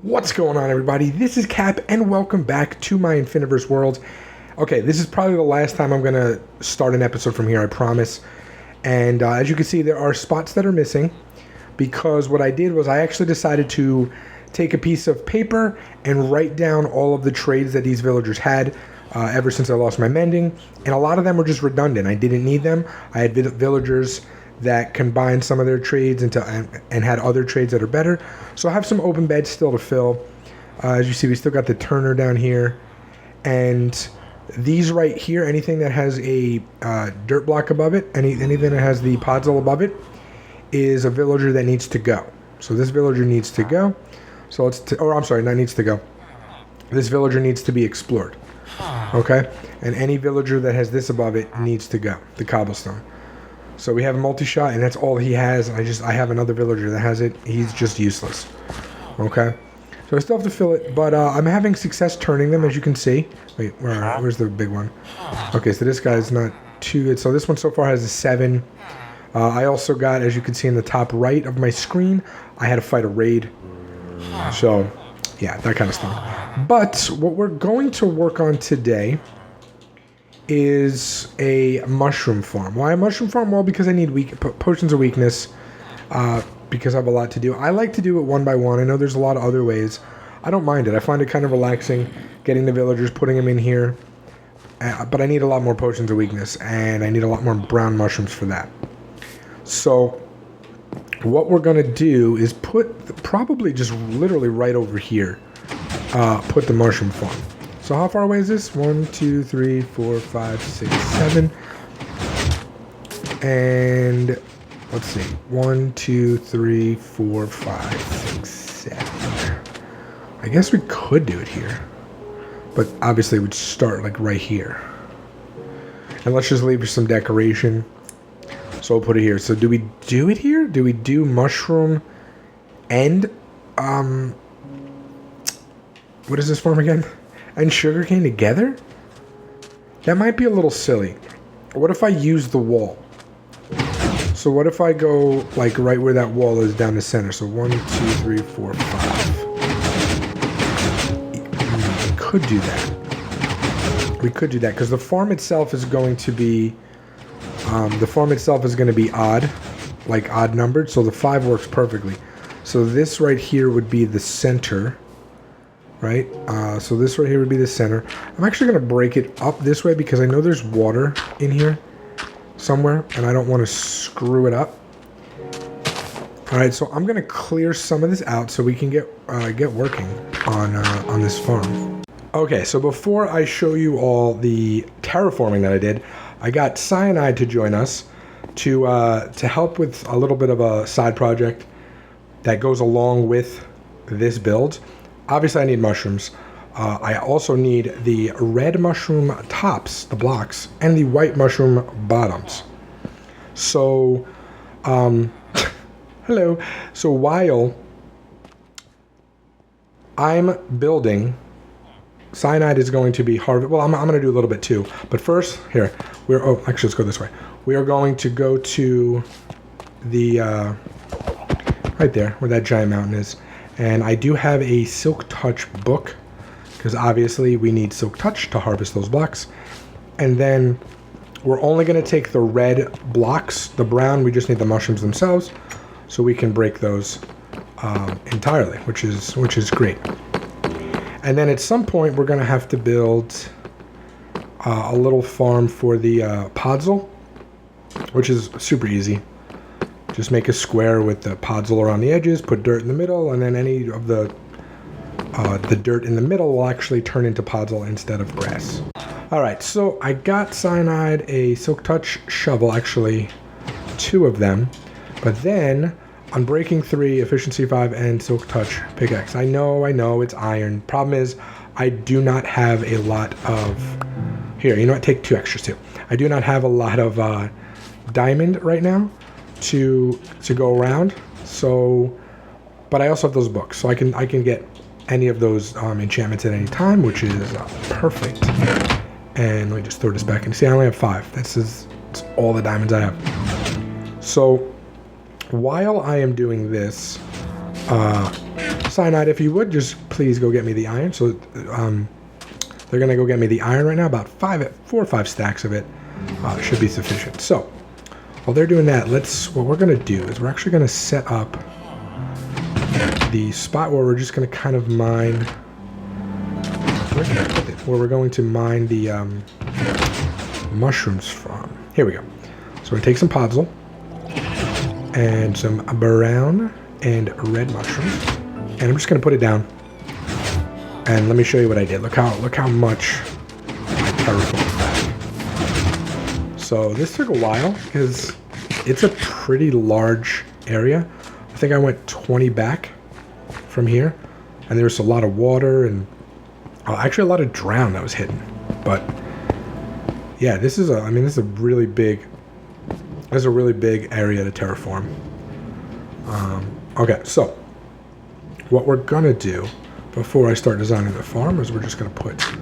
What's going on, everybody? This is Cap, and welcome back to my Infiniverse world. Okay, this is probably the last time I'm going to start an episode from here, I promise. And as you can see, there are spots that are missing, because what I did was I actually decided to take a piece of paper and write down all of the trades that these villagers had ever since I lost my mending. And a lot of them were just redundant. I didn't need them. I had villagers that combined some of their trades and had other trades that are better. So I have some open beds still to fill. As you see, we still got the turner down here. And these right here, anything that has a dirt block above it, anything that has the podzol above it, is a villager that needs to go. So this villager needs to go. So let's, I'm sorry, not needs to go. This villager needs to be explored. Okay? And any villager that has this above it needs to go, the cobblestone. So we have a multi-shot, and that's all he has. I have another villager that has it. He's just useless. Okay? So I still have to fill it, but I'm having success turning them, as you can see. Wait, where's the big one? Okay, so this guy's not too good. So this one so far has a 7. I also got, as you can see in the top right of my screen, I had to fight a raid. So, yeah, that kind of stuff. But what we're going to work on today is a mushroom farm. Why a mushroom farm? Well, because I need potions of weakness, because I have a lot to do. I like to do it one by one. I know there's a lot of other ways. I don't mind it. I find it kind of relaxing, getting the villagers, putting them in here. But I need a lot more potions of weakness, and I need a lot more brown mushrooms for that. So what we're going to do is put, probably just literally right over here, put the mushroom farm. So how far away is this? 1, 2, 3, 4, 5, 6, 7. And let's see. 1, 2, 3, 4, 5, 6, 7. I guess we could do it here. But obviously we'd start like right here. And let's just leave some decoration. So we'll put it here. So do we do it here? Do we do mushroom and what is this farm again? And sugarcane together? That might be a little silly. What if I use the wall? So what if I go like right where that wall is down the center? So 1, 2, 3, 4, 5. We could do that. We could do that because the farm itself is going to be odd, like odd numbered. So the 5 works perfectly. So this right here would be the center. Right, so this right here would be the center. I'm actually going to break it up this way because I know there's water in here somewhere, and I don't want to screw it up. All right, so I'm going to clear some of this out so we can get working on this farm. Okay, so before I show you all the terraforming that I did, I got Cyanide to join us to help with a little bit of a side project that goes along with this build. Obviously, I need mushrooms. I also need the red mushroom tops, the blocks, and the white mushroom bottoms. So, hello. So while I'm building, Cyanide is going to be harvested. Well, I'm going to do a little bit too. But first, here, actually, let's go this way. We are going to go to the, right there, where that giant mountain is. And I do have a Silk Touch book, because obviously we need Silk Touch to harvest those blocks. And then we're only going to take the red blocks. The brown, we just need the mushrooms themselves, so we can break those entirely, which is great. And then at some point, we're going to have to build a little farm for the podzol, which is super easy. Just make a square with the podzol around the edges, put dirt in the middle, and then any of the dirt in the middle will actually turn into podzol instead of grass. All right, so I got Cyanide a Silk Touch shovel, actually 2 of them, but then on Breaking 3, Efficiency 5, and Silk Touch pickaxe. I know, it's iron. Problem is, I do not have a lot of... Here, you know what? Take 2 extras too. I do not have a lot of diamond right now to go around, so, but I also have those books, so I can get any of those enchantments at any time, which is perfect. And let me just throw this back in. See, I only have 5. That's all the diamonds I have. So while I am doing this, Cyanide, if you would, just please go get me the iron. So they're going to go get me the iron right now. About 4 or 5 stacks of it should be sufficient. So while they're doing that, what we're going to do is we're actually going to set up the spot where we're just going to kind of mine. Where can I put it? Where we're going to mine the mushrooms from. Here we go. So we're going to take some podzol and some brown and red mushrooms, and I'm just going to put it down. And let me show you what I did. Look how much I terraformed that. So this took a while because it's a pretty large area. I think I went 20 back from here, and there's a lot of water and actually a lot of drown that was hidden. But yeah, this is a really big area to terraform. Okay, so what we're gonna do before I start designing the farm is we're just gonna put a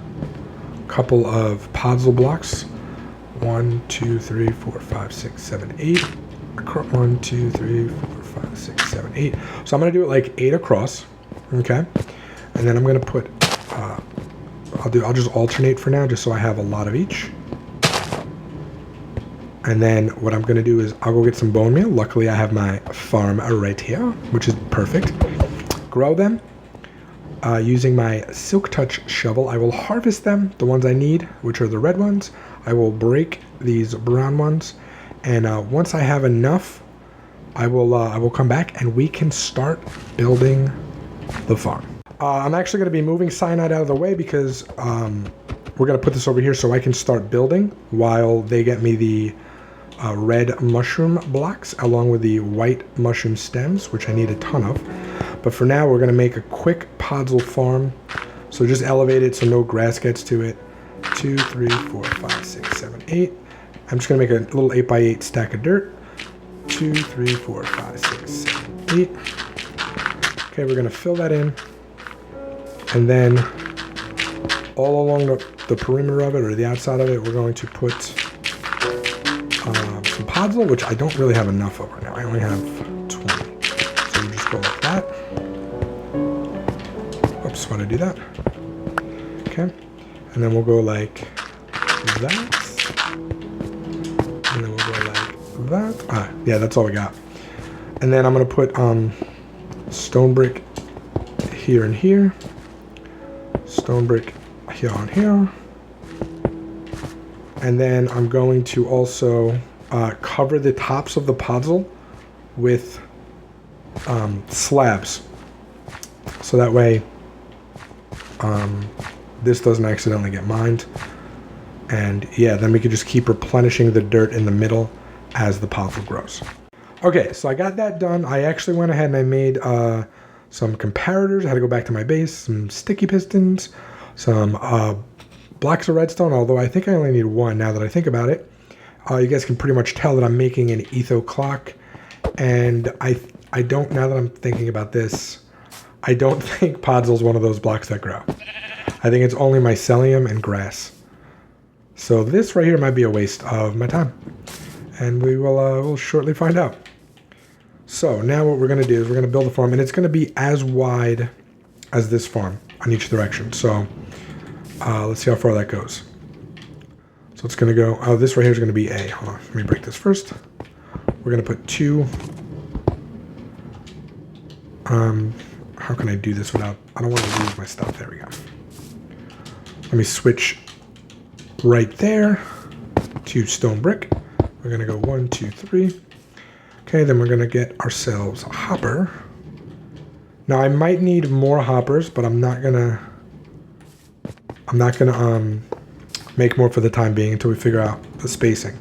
couple of podzol blocks. 1, 2, 3, 4, 5, 6, 7, 8. 1, 2, 3, 4, 5, 6, 7, 8. So I'm gonna do it like 8 across. Okay, and then I'm gonna put. I'll just alternate for now, just so I have a lot of each. And then what I'm going to do is I'll go get some bone meal. Luckily, I have my farm right here, which is perfect. Grow them. Using my Silk Touch shovel, I will harvest them, the ones I need, which are the red ones. I will break these brown ones. And once I have enough, I will come back and we can start building the farm. I'm actually going to be moving cyanide out of the way because we're going to put this over here so I can start building while they get me the red mushroom blocks along with the white mushroom stems, which I need a ton of. But for now, we're going to make a quick podzol farm. So just elevate it so no grass gets to it. 2, 3, 4, 5, 6, 7, 8. I'm just going to make a little 8x8 stack of dirt. 2, 3, 4, 5, 6, 7, 8. Okay, we're going to fill that in. And then all along the perimeter of it, or the outside of it, we're going to put some podzol, which I don't really have enough of right now. I only have 20. So we just go like that. Oops, why did I do that? Okay. And then we'll go like that. And then we'll go like that. Yeah, that's all we got. And then I'm going to put stone brick here and here. Stone brick here on here. And then I'm going to also cover the tops of the podzol with slabs. So that way this doesn't accidentally get mined. And yeah, then we can just keep replenishing the dirt in the middle as the podzol grows. Okay, so I got that done. I actually went ahead and I made some comparators. I had to go back to my base, some sticky pistons, some blocks of redstone, although I think I only need 1 now that I think about it. You guys can pretty much tell that I'm making an etho clock. And I don't, now that I'm thinking about this, I don't think podzol's one of those blocks that grow. I think it's only mycelium and grass. So this right here might be a waste of my time. And we will we'll shortly find out. So now what we're going to do is we're going to build a farm, and it's going to be as wide as this farm on each direction. So let's see how far that goes. So it's going to go, oh, this right here is going to be A. Hold on, let me break this first. We're going to put 2. How can I do this without, I don't want to lose my stuff. There we go. Let me switch right there to stone brick. We're going to go 1, 2, 3. Okay, then we're going to get ourselves a hopper. Now I might need more hoppers, but I'm not gonna make more for the time being until we figure out the spacing.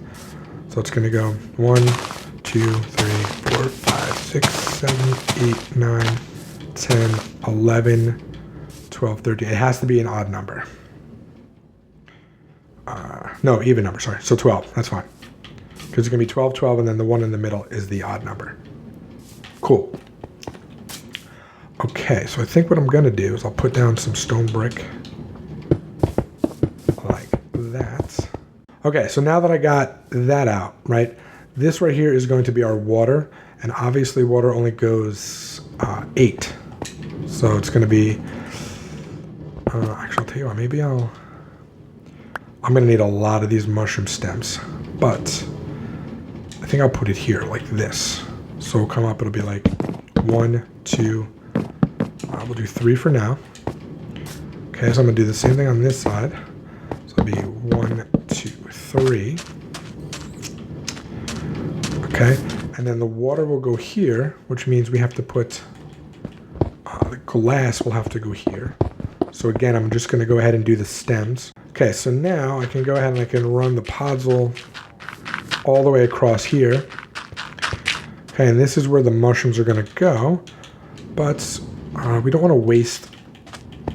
So it's gonna go 1, 2, 3, 4, 5, 6, 7, 8, 9, 10, 11, 12, 13. It has to be an odd number. No, even number, sorry. So 12, that's fine. Because it's gonna be 12, 12, and then the one in the middle is the odd number. Cool. Okay, so I think what I'm gonna do is I'll put down some stone brick like that. Okay, so now that I got that out, right, this right here is going to be our water, and obviously water only goes 8. So it's going to be, actually I'll tell you what, maybe I'm going to need a lot of these mushroom stems, but I think I'll put it here like this. So we'll come up, it'll be like 1, 2, we'll do 3 for now. Okay, so I'm going to do the same thing on this side. So it'll be 1, 2, 3. Okay, and then the water will go here, which means we have to put the glass will have to go here. So again, I'm just going to go ahead and do the stems. Okay, so now I can go ahead and I can run the podzol all the way across here. Okay, and this is where the mushrooms are going to go, but we don't want to waste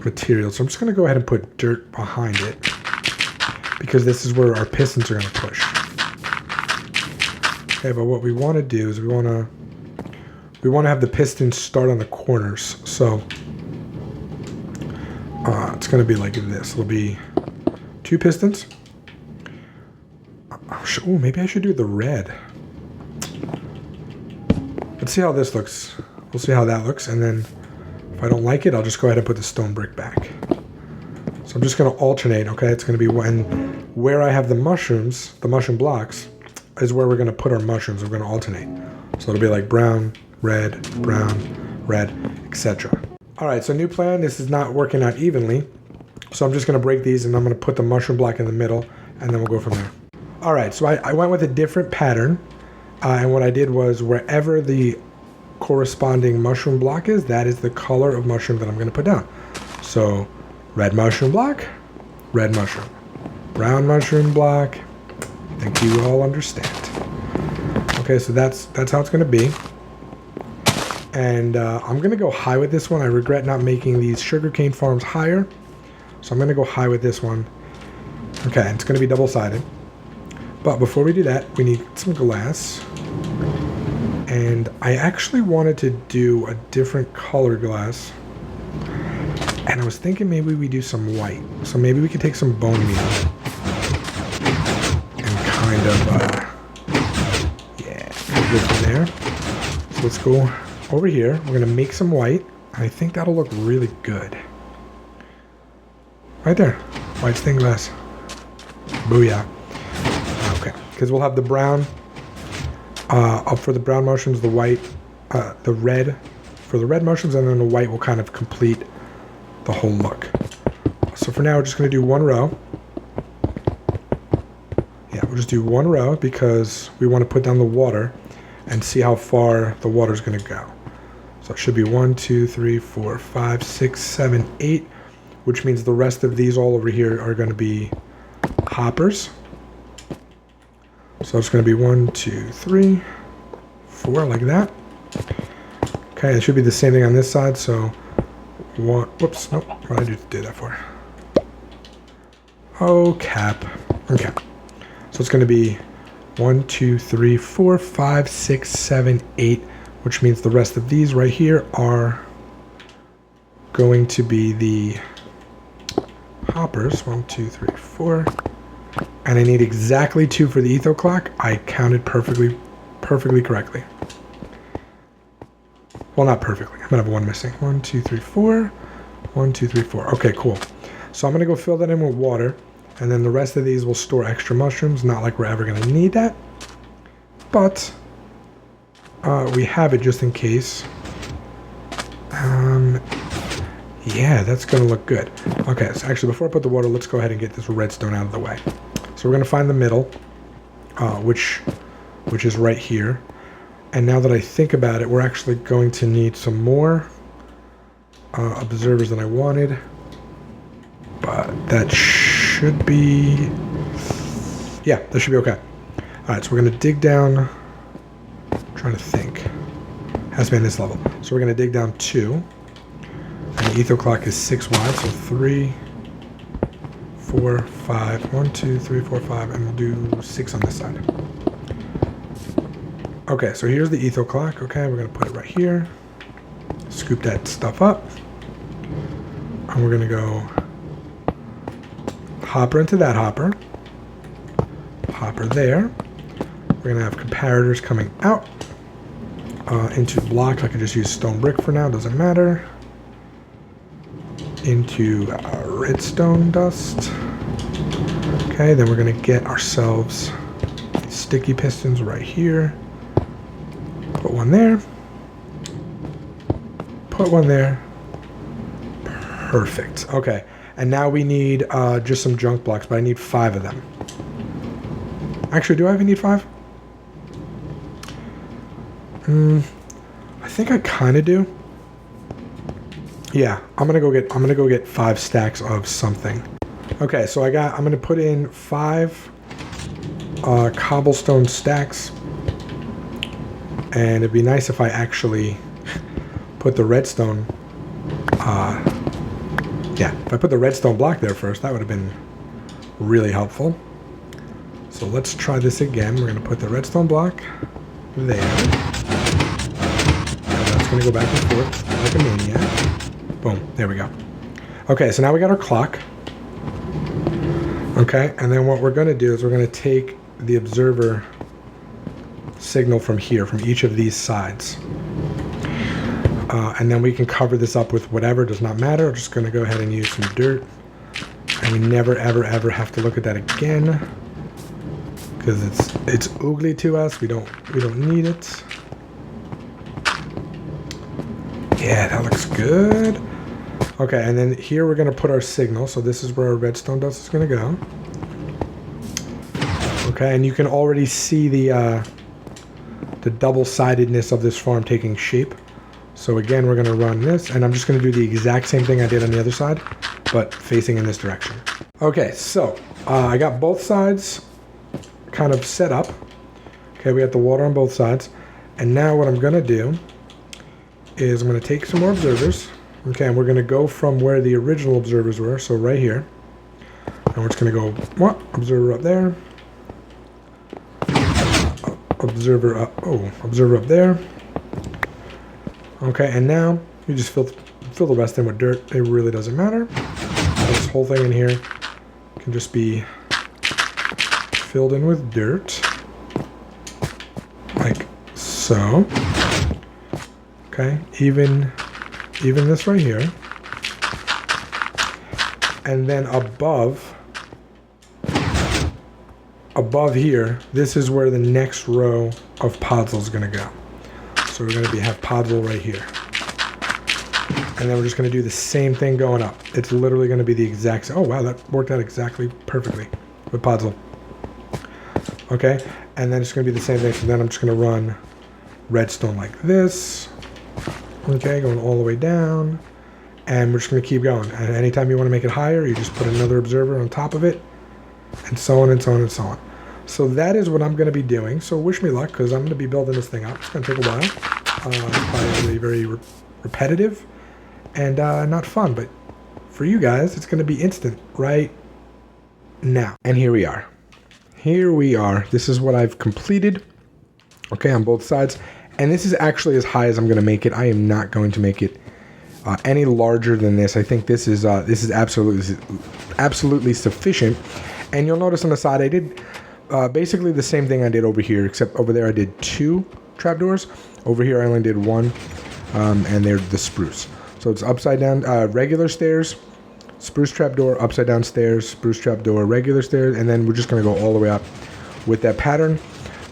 material. So I'm just going to go ahead and put dirt behind it because this is where our pistons are going to push. Okay, but what we want to do is we want to have the pistons start on the corners. So it's going to be like this. It'll be 2 pistons. Oh, maybe I should do the red. Let's see how this looks. We'll see how that looks, and then if I don't like it, I'll just go ahead and put the stone brick back. So I'm just going to alternate. Okay, it's going to be where I have the mushrooms, the mushroom blocks, is where we're going to put our mushrooms. We're going to alternate. So it'll be like brown, red, etc. All right, so new plan. This is not working out evenly. So I'm just going to break these and I'm going to put the mushroom block in the middle and then we'll go from there. All right, so I went with a different pattern. And what I did was wherever the corresponding mushroom block is, that is the color of mushroom that I'm going to put down. So red mushroom block, red mushroom. Brown mushroom block. I think you all understand. Okay, so that's how it's going to be. And I'm going to go high with this one. I regret not making these sugarcane farms higher. So I'm going to go high with this one. Okay, it's going to be double-sided. But before we do that, we need some glass. And I actually wanted to do a different color glass. And I was thinking maybe we do some white. So maybe we could take some bone meal. And kind of, go from there. So let's go over here. We're going to make some white. I think that'll look really good. Right there. White stained glass. Booyah. Okay. Because we'll have the brown up for the brown mushrooms, the white, the red for the red mushrooms, and then the white will kind of complete the whole look. So for now, we're just going to do one row. Yeah, we'll just do one row because we want to put down the water and see how far the water is going to go. So it should be 1, 2, 3, 4, 5, 6, 7, 8, which means the rest of these all over here are going to be hoppers. So it's going to be 1, 2, 3, 4, like that. Okay, it should be the same thing on this side. So one, whoops, nope, what did I do that for? Oh, cap. Okay, so it's going to be 1, 2, 3, 4, 5, 6, 7, 8, which means the rest of these right here are going to be the hoppers. 1, 2, 3, 4. And I need exactly 2 for the etho clock. I counted perfectly correctly. Well, not perfectly. I'm going to have 1 missing. 1, 2, 3, 4. 1, 2, 3, 4. Okay, cool. So I'm going to go fill that in with water. And then the rest of these will store extra mushrooms. Not like we're ever going to need that. But we have it just in case. Yeah, that's going to look good. Okay, so actually before I put the water, let's go ahead and get this redstone out of the way. So we're going to find the middle, which is right here. And now that I think about it, we're actually going to need some more observers than I wanted. But that should be... Yeah, that should be okay. Alright, so we're going to dig down... I'm trying to think. Has to be on this level. So we're going to dig down 2. And the etho clock is 6 wide, so 3, 4, 5. 1, 2, 3, 4, 5, and we'll do 6 on this side. Okay, so here's the etho clock. Okay, we're going to put it right here. Scoop that stuff up. And we're going to go hopper into that hopper. Hopper there. We're going to have comparators coming out into block. I can just use stone brick for now, doesn't matter. into redstone dust. Okay, then we're gonna get ourselves sticky pistons right here. Put one there. Put one there. Perfect. Okay, and now we need just some junk blocks, but I need 5 of them. Actually, do I even need 5? I think I kind of do. Yeah, I'm gonna go get 5 stacks of something. Okay, so I'm gonna put in 5 cobblestone stacks, and it'd be nice if I actually put the redstone. Yeah, if I put the redstone block there first, that would have been really helpful. So let's try this again. We're gonna put the redstone block there. And that's gonna go back and forth like a maniac. Boom, there we go. Okay, so now we got our clock. Okay, and then what we're gonna do is we're gonna take the observer signal from here, from each of these sides. And then we can cover this up with whatever, does not matter. We're just gonna go ahead and use some dirt. And we never, ever, ever have to look at that again, because it's oogly to us. We don't need it. Yeah, that looks good. Okay, and then here we're gonna put our signal. So this is where our redstone dust is gonna go. Okay, and you can already see the double-sidedness of this farm taking shape. So again, we're gonna run this, and I'm just gonna do the exact same thing I did on the other side, but facing in this direction. Okay, so I got both sides kind of set up. Okay, we got the water on both sides. And now what I'm gonna do is I'm gonna take some more observers. Okay, and we're gonna go from where the original observers were, so right here. And we're just gonna go, observer up there. Observer up, observer up there. Okay, and now you just fill the rest in with dirt. It really doesn't matter. This whole thing in here can just be filled in with dirt, like so. Okay, even this right here, and then above here, this is where the next row of podzol is going to go. So we're going to have podzol right here. And then we're just going to do the same thing going up. It's literally going to be the exact same. Oh, wow, that worked out exactly perfectly with podzol. Okay, and then it's going to be the same thing. So then I'm just going to run redstone like this. Okay, going all the way down. And we're just going to keep going. And anytime you want to make it higher, you just put another observer on top of it. And so on and so on and so on. So that is what I'm going to be doing. So wish me luck, because I'm going to be building this thing up. It's going to take a while. It's probably very repetitive and not fun. But for you guys, it's going to be instant right now. And here we are. Here we are. This is what I've completed. Okay, on both sides. And this is actually as high as I'm going to make it. I am not going to make it any larger than this. I think this is absolutely sufficient. And you'll notice on the side I did basically the same thing I did over here, except over there I did 2 trapdoors. Over here I only did 1, and they're the spruce. So it's upside down, regular stairs, spruce trapdoor, upside down stairs, spruce trapdoor, regular stairs, and then we're just going to go all the way up with that pattern.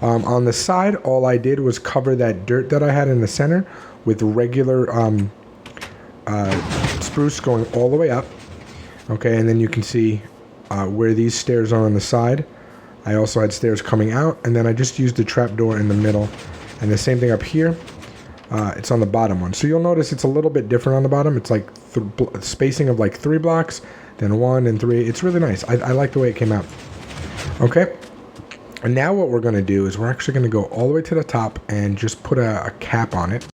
On the side, all I did was cover that dirt that I had in the center with regular spruce going all the way up. Okay, and then you can see where these stairs are on the side. I also had stairs coming out, and then I just used the trapdoor in the middle. And the same thing up here. It's on the bottom one. So you'll notice it's a little bit different on the bottom. It's like spacing of like 3 blocks, then 1 and 3. It's really nice. I like the way it came out. Okay. And now what we're going to do is we're actually going to go all the way to the top and just put a cap on it.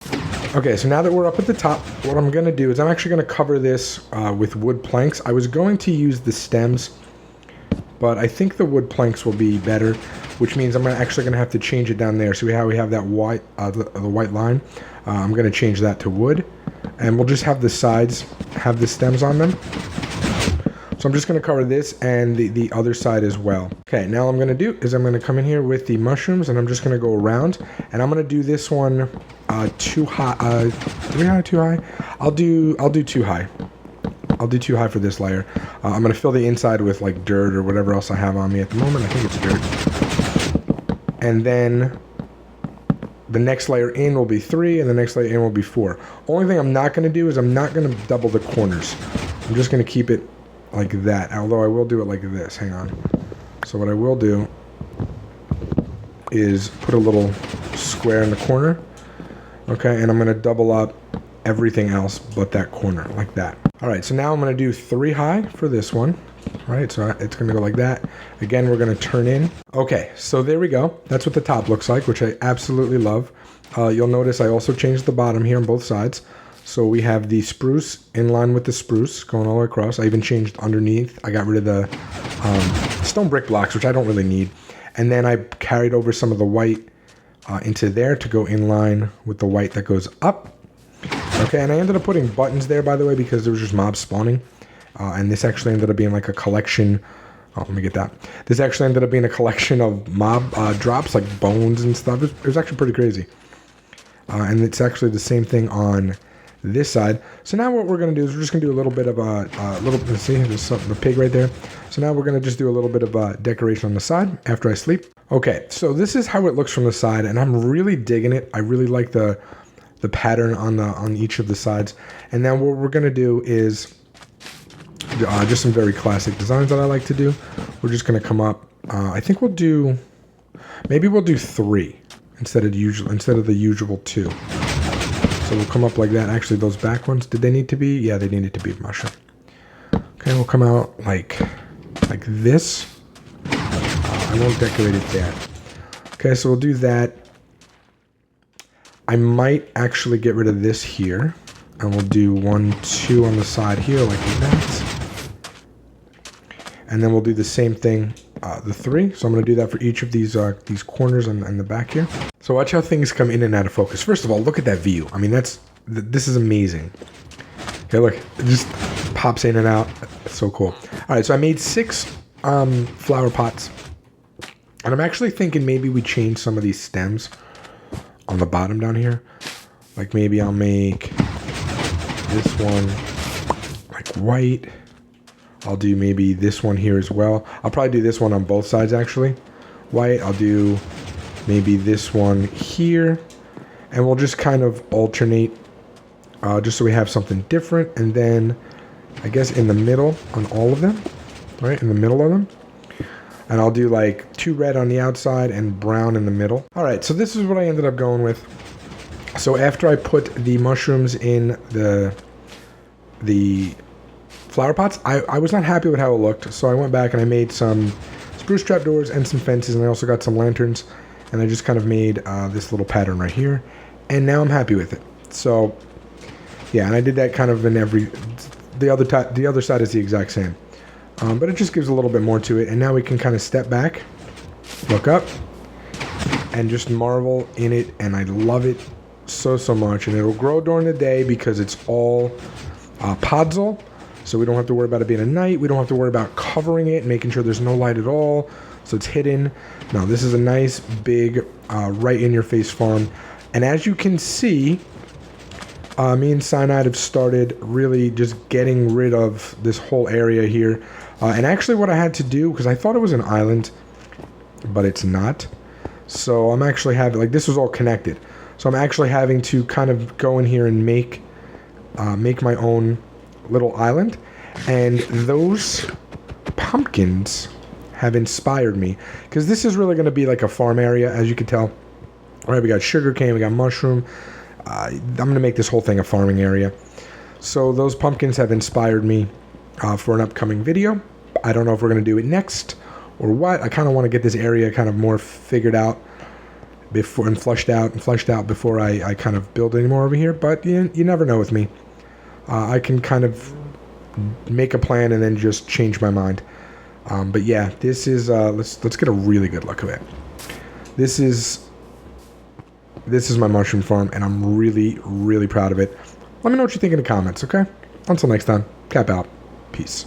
Okay, so now that we're up at the top, what I'm going to do is I'm actually going to cover this with wood planks. I was going to use the stems, but I think the wood planks will be better, which means I'm actually going to have to change it down there. So we have that white, the white line. I'm going to change that to wood, and we'll just have the sides have the stems on them. So I'm just going to cover this and the other side as well. Okay, now what I'm going to do is I'm going to come in here with the mushrooms, and I'm just going to go around, and I'm going to do this one too high. 3 high, too high? I'll do too high. I'll do too high for this layer. I'm going to fill the inside with like dirt or whatever else I have on me at the moment. I think it's dirt. And then the next layer in will be 3, and the next layer in will be 4. Only thing I'm not going to do is I'm not going to double the corners. I'm just going to keep it like that, although I will do it like this. Hang on. So what I will do is put a little square in the corner. Okay, and I'm going to double up everything else but that corner, like that. All right, so now I'm going to do 3 high for this one. All right, so it's going to go like that. Again, we're going to turn in. Okay, so there we go. That's what the top looks like, which I absolutely love. You'll notice I also changed the bottom here on both sides. So we have the spruce in line with the spruce going all the way across. I even changed underneath. I got rid of the stone brick blocks, which I don't really need. And then I carried over some of the white into there to go in line with the white that goes up. Okay, and I ended up putting buttons there, by the way, because there was just mobs spawning. And this actually ended up being like a collection. Oh, let me get that. This actually ended up being a collection of mob drops, like bones and stuff. It was actually pretty crazy. And it's actually the same thing on this side. So now what we're going to do is we're just going to do a little bit of let's see, there's the pig right there. So now we're going to just do a little bit of decoration on the side after I sleep. Okay, so this is how it looks from the side, and I'm really digging it. I really like the pattern on each of the sides. And now what we're going to do is just some very classic designs that I like to do. We're just going to come up. I think maybe we'll do 3 instead of the usual 2. So we'll come up like that. Actually, those back ones, did they need to be? Yeah, they needed to be mushroom. Okay, we'll come out like this. I won't decorate it there. Okay, so we'll do that. I might actually get rid of this here, and we'll do 1, 2 on the side here like that. And then we'll do the same thing, the 3. So I'm going to do that for each of these corners and the back here. So watch how things come in and out of focus. First of all, look at that view. I mean, this is amazing. Okay, look, it just pops in and out. It's so cool. All right, so I made 6 flower pots, and I'm actually thinking maybe we change some of these stems on the bottom down here. Like maybe I'll make this one like white. I'll do maybe this one here as well. I'll probably do this one on both sides actually. White. I'll do maybe this one here. And we'll just kind of alternate just so we have something different. And then I guess in the middle on all of them. Right? In the middle of them. And I'll do like 2 red on the outside and brown in the middle. All right, so this is what I ended up going with. So after I put the mushrooms in the flower pots, I was not happy with how it looked. So I went back and I made some spruce trapdoors and some fences, and I also got some lanterns. And I just kind of made this little pattern right here. And now I'm happy with it. So yeah, and I did that kind of in the other side is the exact same. But it just gives a little bit more to it. And now we can kind of step back, look up, and just marvel in it. And I love it so much. And it'll grow during the day because it's all podzol. So we don't have to worry about it being a night. We don't have to worry about covering it, making sure there's no light at all. So it's hidden. Now this is a nice big right in your face farm. And as you can see, me and Cyanide have started really just getting rid of this whole area here. And actually what I had to do, because I thought it was an island, but it's not. So I'm actually having, like, this was all connected. So I'm actually having to kind of go in here and make my own little island. And those pumpkins have inspired me, because this is really going to be like a farm area, as you can tell. All right, we got sugarcane, we got mushroom. I'm going to make this whole thing a farming area. So those pumpkins have inspired me for an upcoming video. I don't know if we're going to do it next or what. I kind of want to get this area kind of more figured out before and fleshed out before I kind of build any more over here. But you never know with me. I can kind of make a plan and then just change my mind. But yeah, this is let's get a really good look of it. This is my mushroom farm, and I'm really proud of it. Let me know what you think in the comments, okay? Until next time, cap out. Peace.